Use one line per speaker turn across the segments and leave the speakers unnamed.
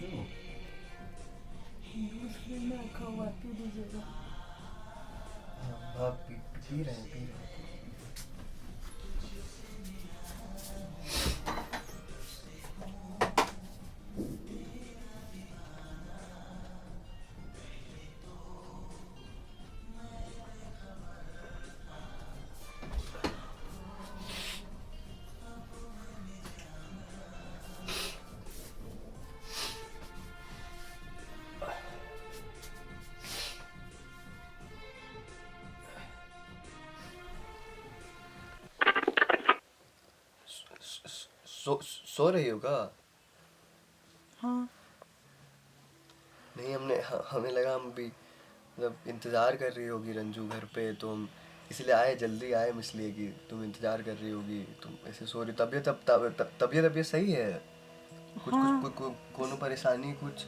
रंजू?
दूसरे में रखा हुआ है, पी लीजिएगा।
हाँ हाँ, पी रहे हैं, पी रहे हैं। सो रही हो क्या?
हाँ।
नहीं, हमें लगा हम भी मतलब इंतज़ार कर रही होगी रंजू घर पे, तो हम इसलिए आए, जल्दी आए हम इसलिए कि तुम इंतज़ार कर रही होगी, तुम ऐसे सो रही। तबीयत तबीयत सही है? कुछ कुछ
हाँ।
कोनो परेशानी कुछ?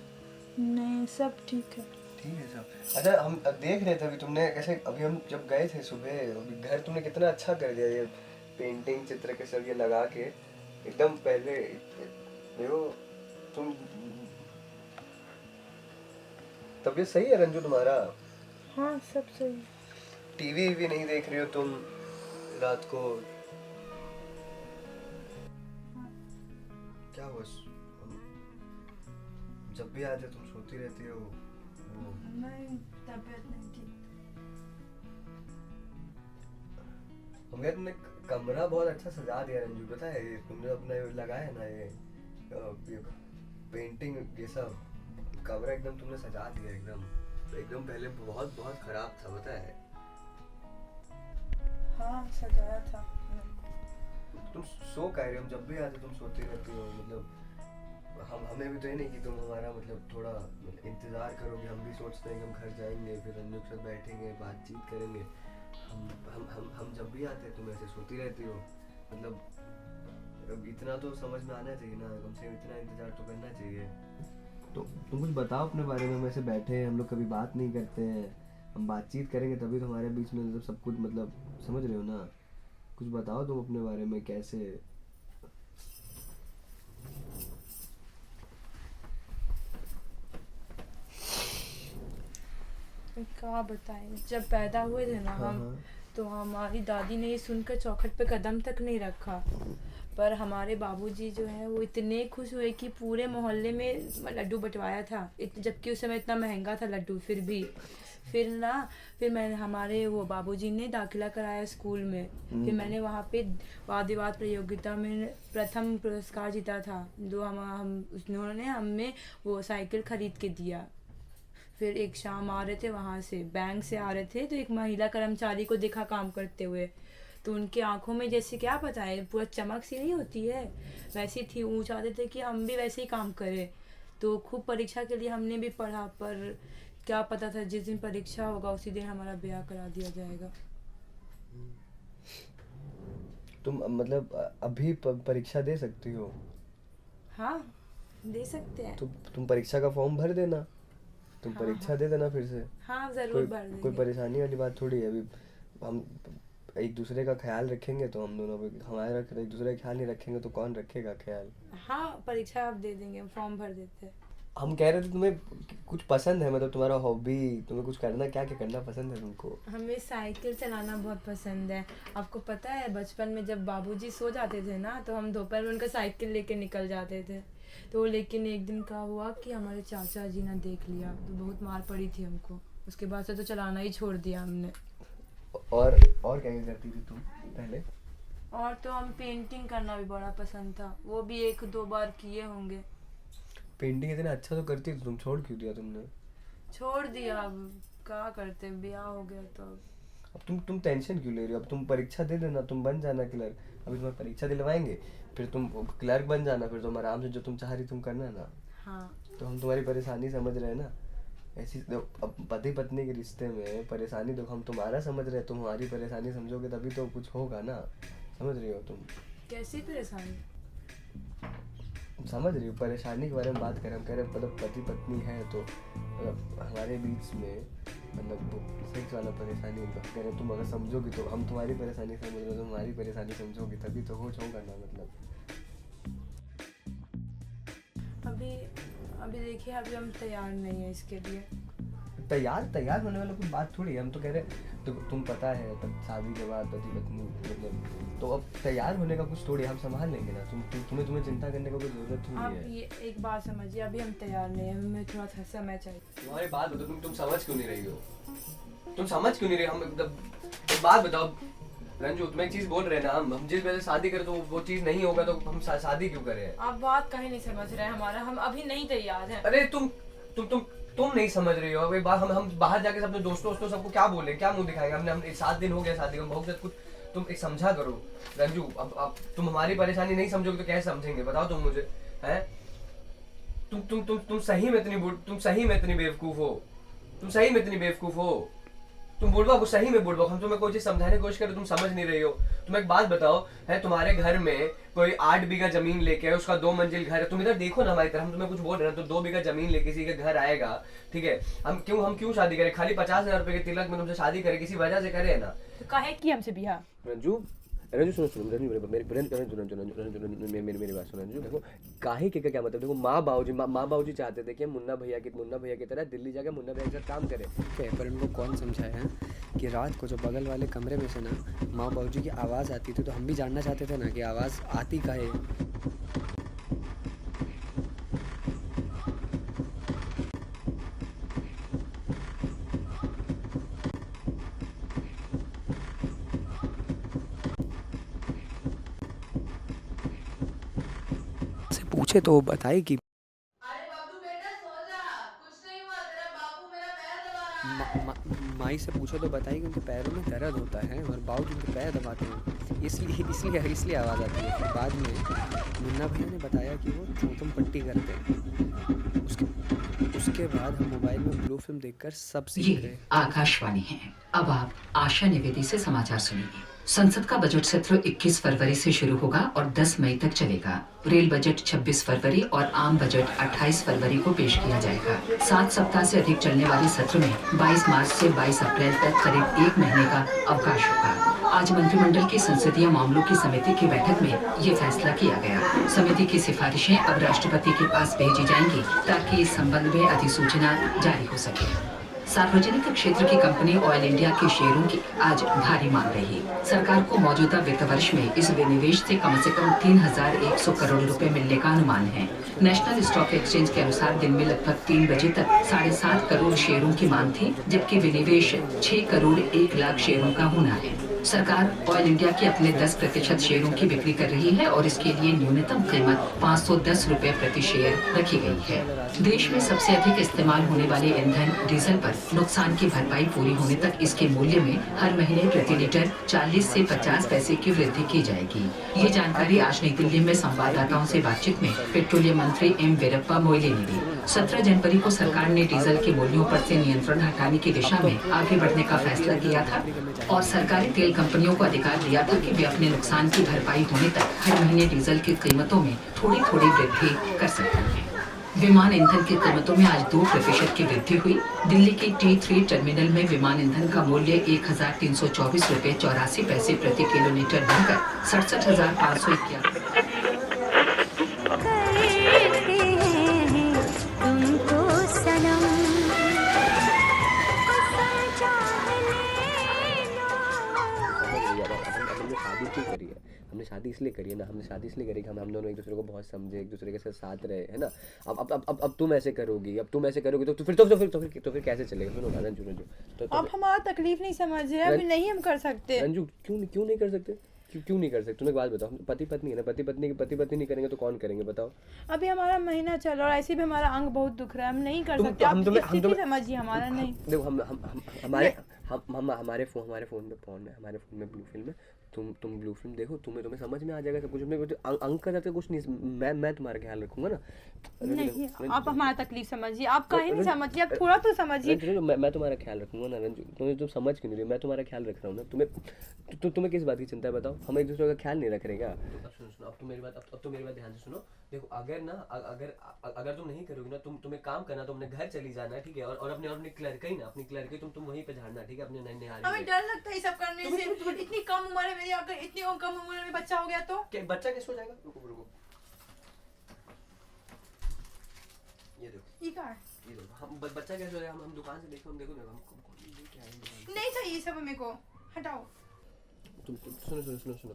नहीं, सब ठीक है।
ठीक है सब। अच्छा, हम देख रहे थे अभी तुमने कैसे, अभी हम जब गए थे सुबह, अभी घर तुमने कितना अच्छा कर दिया, ये पेंटिंग चित्र के सब ये लगा के एकदम पहले। देखो तुम, तबीयत सही है रंजू तुम्हारा?
हाँ, सब सही।
टीवी भी नहीं देख रही हो तुम रात को? क्या हुआ? हम जब भी आते तुम सोती रहती हो। वो
नहीं, तबीयत नहीं ठीक।
हमने तुमने कमरा बहुत अच्छा सजा दिया रंजू, पता है? ये तुमने अपना ये लगाया ना, ये पेंटिंग ये सब, कमरा एकदम तुमने सजा दिया एकदम। एकदम पहले बहुत बहुत खराब था, पता है?
हाँ, सजाया था।
तुम सो कह रहे हो, हम जब भी आते तुम सोती रहती हो, मतलब हमें भी तो ये नहीं कि तुम हमारा मतलब थोड़ा इंतज़ार करोगे। हम भी सोचते हैं कि हम घर जाएंगे, फिर रंजू के साथ बैठेंगे, बातचीत करेंगे। हम जब भी आते हैं तुम ऐसे सोती रहती हो, मतलब अब इतना तो समझ में आना चाहिए ना, कम से कम इतना इंतज़ार तो करना चाहिए। तो तुम कुछ बताओ अपने बारे में। हम ऐसे बैठे हैं, हम लोग कभी बात नहीं करते हैं, हम बातचीत करेंगे तभी तो हमारे बीच में मतलब सब कुछ, मतलब समझ रहे हो ना? कुछ बताओ तुम अपने बारे में कैसे।
क्या बताएं, जब पैदा हुए थे ना
हाँ
हम,
हाँ।
तो हमारी दादी ने ये सुनकर चौखट पे कदम तक नहीं रखा। पर हमारे बाबूजी जो है वो इतने खुश हुए कि पूरे मोहल्ले में लड्डू बंटवाया था, जबकि उस समय इतना महंगा था लड्डू। फिर मैंने, हमारे वो बाबूजी ने दाखिला कराया स्कूल में। फिर मैंने वहाँ पे वाद विवाद प्रतियोगिता में प्रथम पुरस्कार जीता था, जो हम उन्होंने हमें वो साइकिल खरीद के दिया। फिर एक शाम आ रहे थे वहाँ से, बैंक से आ रहे थे, तो एक महिला कर्मचारी को देखा काम करते हुए। तो उनकी आंखों में जैसे, क्या पता है, पूरा चमक सी नहीं होती है, वैसी थी। वो चाहते थे कि हम भी वैसे ही काम करें। तो खूब परीक्षा के लिए हमने भी पढ़ा, पर क्या पता था जिस दिन परीक्षा होगा उसी दिन हमारा ब्याह करा दिया जाएगा।
तुम मतलब अभी परीक्षा दे सकती हो?
हाँ, दे सकते हैं।
तुम परीक्षा का फॉर्म भर देना, तुम
हाँ
परीक्षा
हाँ।
दे देना फिर से।
हाँ, ज़रूर
कोई
भर
कोई
देंगे।
परेशानी वाली बात थोड़ी है। अभी हम एक दूसरे का ख्याल रखेंगे तो हम दोनों भी, हमारा एक दूसरे का ख्याल नहीं रखेंगे तो कौन रखेगा ख्याल?
हाँ, परीक्षा आप दे देंगे, हम फॉर्म भर देते हैं।
हम कह रहे थे तुम्हें कुछ पसंद है, मतलब तुम्हारा हॉबी, तुम्हें कुछ करना, क्या क्या करना पसंद है तुमको?
हमें साइकिल चलाना बहुत पसंद है। आपको पता है, बचपन में जब बाबूजी सो जाते थे ना, तो हम दोपहर में उनका साइकिल लेके निकल जाते थे। तो लेकिन एक दिन क्या हुआ कि हमारे चाचा जी ने देख लिया, तो बहुत मार पड़ी थी हमको। उसके बाद से तो चलाना ही छोड़ दिया हमने।
और क्या क्या करती थी तुम पहले?
और तो हम पेंटिंग करना भी बड़ा पसंद था, वो भी एक दो बार किए होंगे।
पेंटिंग इतना अच्छा तो करती थी, तुम छोड़ क्यों दिया तुमने?
छोड़ दिया, अब क्या करते, ब्याह हो गया तो।
अब तुम टेंशन क्यों ले रही हो? अब तुम परीक्षा दे देना, तुम बन जाना क्लर्क। अभी तुम्हें परीक्षा दिलवाएंगे, फिर तुम क्लर्क बन जाना, फिर तुम आराम से जो तुम चाह रही तुम करना ना।
हाँ।
तो हम तुम्हारी परेशानी समझ रहे हैं ना। ऐसी अब पति पत्नी के रिश्ते में परेशानी देखो, हम तुम्हारा समझ रहे हैं, तुम हमारी परेशानी समझोगे तभी तो कुछ होगा ना। समझ रही हो तुम?
कैसी परेशानी?
समझ रही हो परेशानी के बारे में बात करें, हम कह रहे हैं मतलब पति पत्नी है तो मतलब हमारे बीच में मतलब वो सेक्स वाला परेशानी कह रहे हैं। तुम अगर समझोगी तो हम तुम्हारी परेशानी समझ रहे हो, तुम हमारी परेशानी समझोगी तभी तो कुछ होगा ना, मतलब।
अभी अभी देखिए अभी हम तैयार नहीं है इसके लिए।
तैयार होने वाला कोई बात थोड़ी है। हम तो कह रहे तुम पता है तब शादी के बाद पति पत्नी मतलब तो अब तैयार होने का कुछ थोड़ी, हम संभाल लेंगे ना। तुम्हें चिंता करने का कोई जरूरत
आप
नहीं है।
ये एक बात समझिए, अभी हम तैयार नहीं है, हमें थोड़ा सा समय चाहिए।
तुम्हारी बात बताओ, तुम समझ क्यों नहीं रही हो? तुम समझ क्यों नहीं रही? हम मतलब एक बात बताओ रंजू, तुम एक चीज बोल रहे हैं ना, हम जिस वजह से शादी करें तो वो चीज नहीं होगा तो हम शादी क्यों करें?
आप बात कहीं नहीं समझ रहे हैं हमारा, हम अभी नहीं तैयार हैं।
अरे तुम नहीं समझ रही हो। अब एक बात, हम बाहर जाके अपने दोस्तों सबको क्या बोले, क्या मुंह दिखाएंगे? हमने 7 दिन हो गया शादी को, बहुत कुछ तुम एक समझा करो रंजू। अब तुम हमारी परेशानी नहीं समझोगे तो कैसे समझेंगे बताओ तुम मुझे, हैं? तुम सही में इतनी बेवकूफ हो। तुम सही में इतनी बेवकूफ हो। तुम बुढ़वा को सही में बुढ़वा। हम तुम्हें कोई चीज समझाने की कोशिश करें, तुम समझ नहीं रही हो। तुम एक बात बताओ, है तुम्हारे घर में कोई 8 बीघा जमीन लेके है, उसका 2 मंजिल घर है। तुम इधर देखो ना हमारी तरफ, हम तुम्हें कुछ बोल रहे हैं तो 2 बीघा जमीन लेके किसी के घर आएगा, ठीक है? हम क्यों शादी करें? खाली 50,000 रुपए के तिलक में तुमसे शादी करें, किसी वजह से करें ना?
तो काहे की हमसे बिहा?
रंजू सुनो मेरी बात सुनो रंजू। देखो काहे के क्या मतलब, देखो माँ बाबूजी चाहते थे कि मुन्ना भैया की तरह दिल्ली जाकर मुन्ना भैया के साथ काम करें,
पर उनको कौन समझाया है कि रात को जो बगल वाले कमरे में से ना माँ बाबूजी की आवाज़ आती थी तो हम भी जानना चाहते थे ना कि आवाज़ आती काहे। पूछे तो बताए कि
अरे बब्बू बेटा सो जा, कुछ नहीं हुआ, तेरा बाबू मेरा पैर दबा रहा है।
माई से पूछो तो बताइए कि उनके पैरों में दर्द होता है और बाबू उनके पैर दबाते हैं, इसलिए आवाज़ आती है। फिर बाद में मुन्ना भैया ने बताया कि वो चूतम पट्टी करते हैं। उसके बाद हम मोबाइल में ब्लू फिल्म देखकर सब सीख गए।
ये आकाशवाणी है। अब आप आशा निवेदी से समाचार सुनिए। संसद का बजट सत्र 21 फरवरी से शुरू होगा और 10 मई तक चलेगा। रेल बजट 26 फरवरी और आम बजट 28 फरवरी को पेश किया जाएगा। 7 सप्ताह से अधिक चलने वाले सत्र में 22 मार्च से 22 अप्रैल तक करीब 1 महीने का अवकाश होगा। आज मंत्रिमंडल की संसदीय मामलों की समिति की बैठक में ये फैसला किया गया। समिति की सिफारिशें अब राष्ट्रपति के पास भेजी जाएंगी ताकि इस संबंध में अधिसूचना जारी हो सके। सार्वजनिक क्षेत्र की कंपनी ऑयल इंडिया के शेयरों की आज भारी मांग रही। सरकार को मौजूदा वित्त वर्ष में इस विनिवेश से कम 3,100 करोड़ रुपए मिलने का अनुमान है। नेशनल स्टॉक एक्सचेंज के अनुसार दिन में लगभग 3 बजे तक 7.5 करोड़ शेयरों की मांग थी, जबकि विनिवेश 6 करोड़ 1 लाख शेयरों का होना है। सरकार ऑयल इंडिया के अपने 10% शेयरों की बिक्री कर रही है और इसके लिए न्यूनतम कीमत 510 रुपए प्रति शेयर रखी गई है। देश में सबसे अधिक इस्तेमाल होने वाले ईंधन डीजल पर नुकसान की भरपाई पूरी होने तक इसके मूल्य में हर महीने प्रति लीटर 40 से 50 पैसे की वृद्धि की जाएगी। ये जानकारी आज नई दिल्ली में संवाददाताओं से बातचीत में पेट्रोलियम मंत्री एम वीरप्पा मोइली ने दी। 17 जनवरी को सरकार ने डीजल के मूल्यों पर से नियंत्रण हटाने की दिशा में आगे बढ़ने का फैसला किया था और सरकारी तेल कंपनियों को अधिकार दिया था कि वे अपने नुकसान की भरपाई होने तक हर महीने डीजल की कीमतों में थोड़ी वृद्धि कर सकते हैं। विमान ईंधन की कीमतों में आज 2% की वृद्धि हुई। दिल्ली के T3 टर्मिनल में विमान ईंधन का मूल्य 1,324 रुपए 84 पैसे प्रति किलोमीटर बढ़कर 67,591।
हमने शादी इसलिए करी है ना, हमने शादी इसलिए करी कि हम दोनों एक दूसरे को बहुत समझे, एक दूसरे के साथ रहे, है ना? अब तुम ऐसे करोगी, तो फिर कैसे चलेगा? सुनो रंजू
आप हमारा तकलीफ नहीं समझ रहे, अभी नहीं हम कर सकते।
रंजू क्यों नहीं कर सकते? क्यों नहीं कर सकते? तुम एक बात बताओ, पति पत्नी है ना, पति पत्नी नहीं करेंगे तो कौन करेंगे बताओ?
अभी हमारा महीना चल रहा है, ऐसे भी हमारा अंग बहुत दुख रहा है, हम नहीं कर सकते। आप स्थिति समझिए हमारा। नहीं
देखो हमारे फोन में ब्लू फिल्म है। तुम ब्लू फिल्म देखो, तुम्हें समझ में आ जाएगा सब कुछ। अंक का जाते कुछ नहीं, मैं तुम्हारा ख्याल रखूंगा ना।
नहीं, आप हमारा तकलीफ समझिए, आप काहे नहीं समझिए, आप थोड़ा तो समझिए।
मैं तुम्हारा ख्याल रखूंगा ना रंजू। तुम समझ क्यों नहीं रही? मैं तुम्हारा ख्याल रख रहा हूँ ना। तुम्हें किस बात की चिंता है बताओ? हम एक दूसरे का ख्याल नहीं रख रहे क्या? सुनो अब तो मेरी बात ध्यान से सुनो। देखो अगर तुम नहीं करोगी ना, तुम एक काम करना, तुम अपने घर चली जाना, ठीक है? और अपनी क्लर्की तुम वहीं पे झाड़ना, ठीक है? अपने नए
हमें डर लगता है ये सब करने से। इतनी कम उम्र है मेरी, अगर इतनी कम उम्र में बच्चा हो गया तो
बच्चा कैसे हो जाएगा? रुको ये देखो,
ये क्या है?
ये देखो, हम बच्चा कैसे हो रहा है, हम दुकान से देखो, हम देखो ना, हम लेके आए दुकान
नहीं चाहिए सब मेरे को, हटाओ।
सुनो,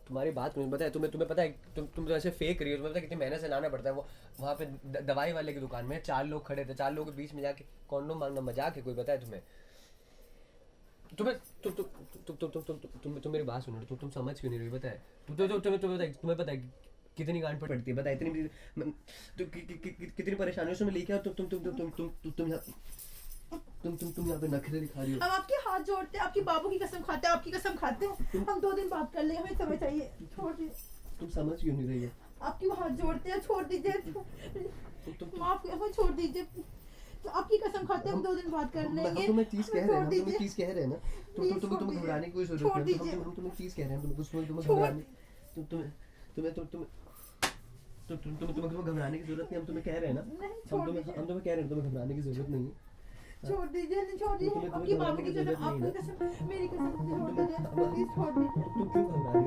तुम्हारी बात मुझे पता है, तुम्हें पता है, तुम तो ऐसे फेक रही हो, तुम्हें पता है कितनी मेहनत से लाना पड़ता है। वो वहाँ पे दवाई वाले की दुकान में 4 लोग खड़े थे, 4 लोगों के बीच में जाके कॉन्डोम मांगना मजाक है कोई, पता है तुम्हें? तुम मेरी बात सुनो, तुम समझ क्यों नहीं रही, पता है? तुम्हें पता है कितनी गांड पड़ती है, पता है? कितनी परेशानियों से मैं लेके आओ, तुम यहाँ पे नखरे दिखा रही हो।
हम आपके हाथ जोड़ते हैं, आपकी बाबू की कसम खाते हैं, आपकी कसम खाते हैं, हम 2 दिन बात कर लेंगे, हमें समय चाहिए, छोड़ दीजिए।
तुम समझ क्यों नहीं रही है?
आपकी हाथ जोड़ते हैं, छोड़ दीजिए, माफ हमें छोड़ दीजिए। तो आपकी कसम खाते हैं, हम 2 दिन बात कर लेंगे।
तुम्हें चीज कह रहे हैं,
छोड़
तुम्हें
दीजिए।
चीज कह रहे हैं ना,
Please छोड़
तुम्हें
दीजिए।
घबराने की कोई
छोड़
जरूरत नहीं है,
दीजिए।
हम तुम्हें चीज कह रहे हैं, तुम्हें
छोड़
घबराने, तुम्हें घबराने की जरूरत नहीं, हम तुम्हें कह रहे हैं ना,
नहीं, छोड़ दीजिए।
हम तुम्हें कह रहे हैं, तुम्हें घबराने की जरूरत नहीं है।
छोड़ दीजिए, नहीं छोड़ दीजिए,
तुम्हें
आपकी बाबू
घबराने
की
की
कसम,
जरूरत नहीं
आपकी
है।
कसम, मेरी कसम, छोड़ दीजिए, प्लीज छोड़ दीजिए।
तुम क्यों घबरा रही